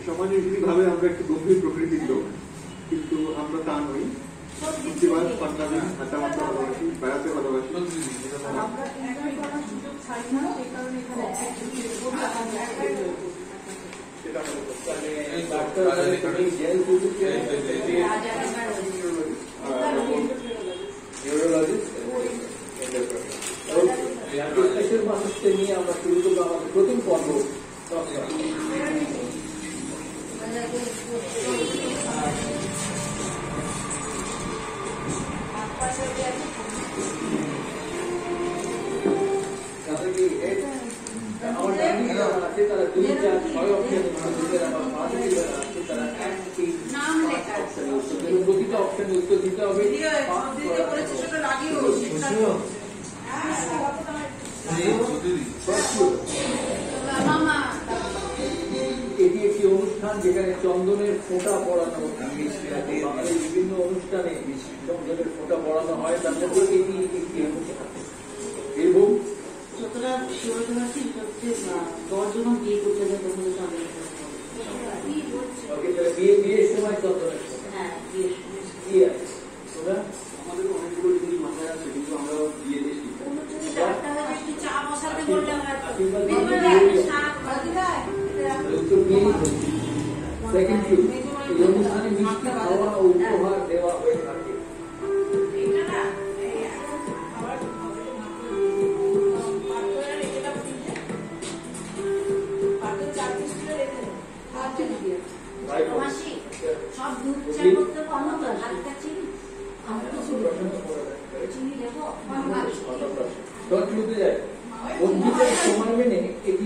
সমাজভাবে আমরা একটু গম্ভীর প্রকৃতির লোক, কিন্তু আমরা তা নই। হাঁটামাটা ভালোবাসি, বেড়াতে ভালোবাসি। মানুষকে নিয়ে আমরা শুরু করবো আমাদের প্রথম পর্ব। তারা 2, 4, 6 অপশন প্রতিটা অপশন উত্তর দিতে হবে। এটি একটি অনুষ্ঠান যেখানে চন্দনের ফোঁটা পড়ানো, আমাদের বিভিন্ন অনুষ্ঠানে চন্দনের ফোঁটা পড়ানো হয়, তার মধ্যে এটি একটি অনুষ্ঠান। এবং বিয়ের সময় চন্দনের আমাদের অনেকগুলো জিনিস মাথায় আছে, কিন্তু আমরা বিয়ে দিয়েছি। এই অনুষ্ঠানে মিষ্টি খাওয়া ও উপহার দেওয়া হয়ে থাকে। সময় মেনে এটি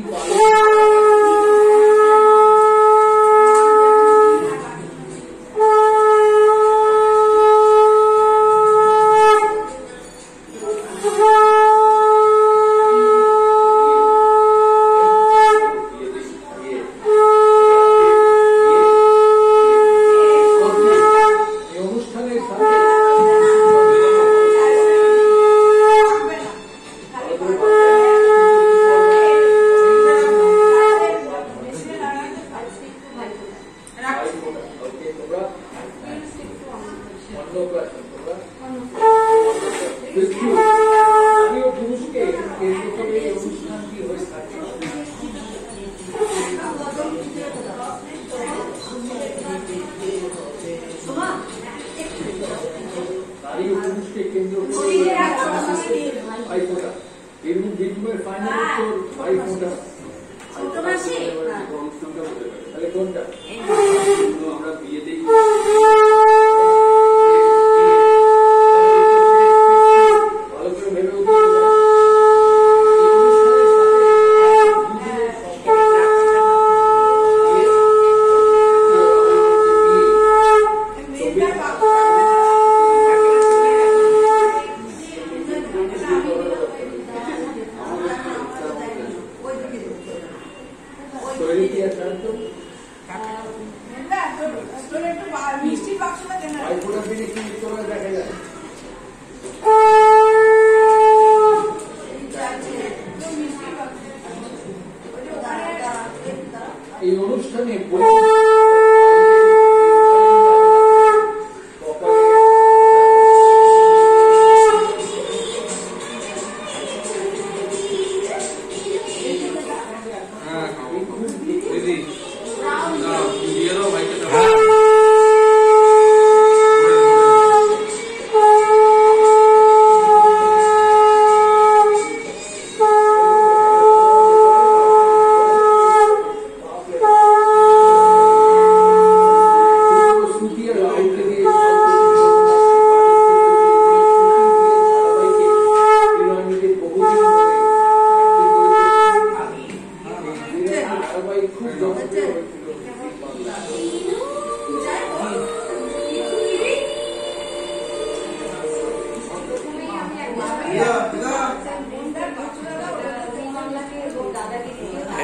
এই অনুষ্ঠানে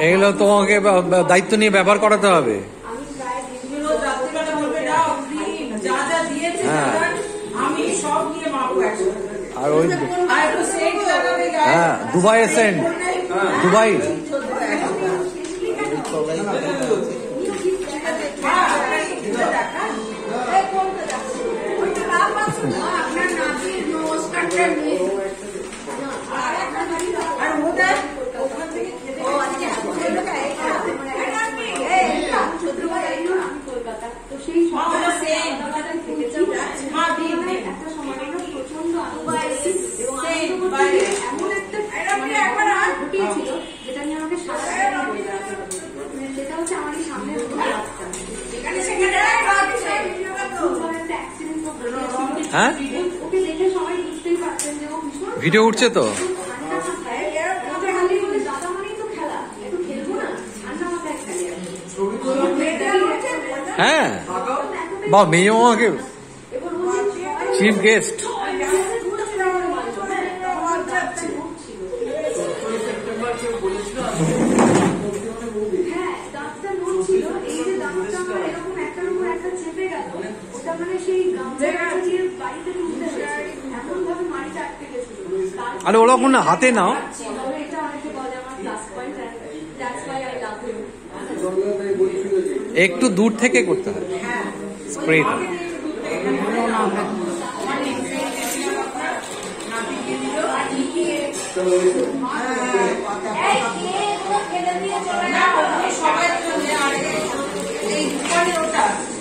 এগুলো তোমাকে দায়িত্ব নিয়ে ব্যবহার করাতে হবে। আর আর ওই হ্যাঁ দুবাই সেন্ট দুবাই হ্যাঁ ভিডিও উঠছে তো হ্যাঁ বা মেয়ে আমাকে চিফ গেস্ট আরে ওরা কোনো হাতে নাও একটু দূর থেকে করতে হয় স্প্রে সবাই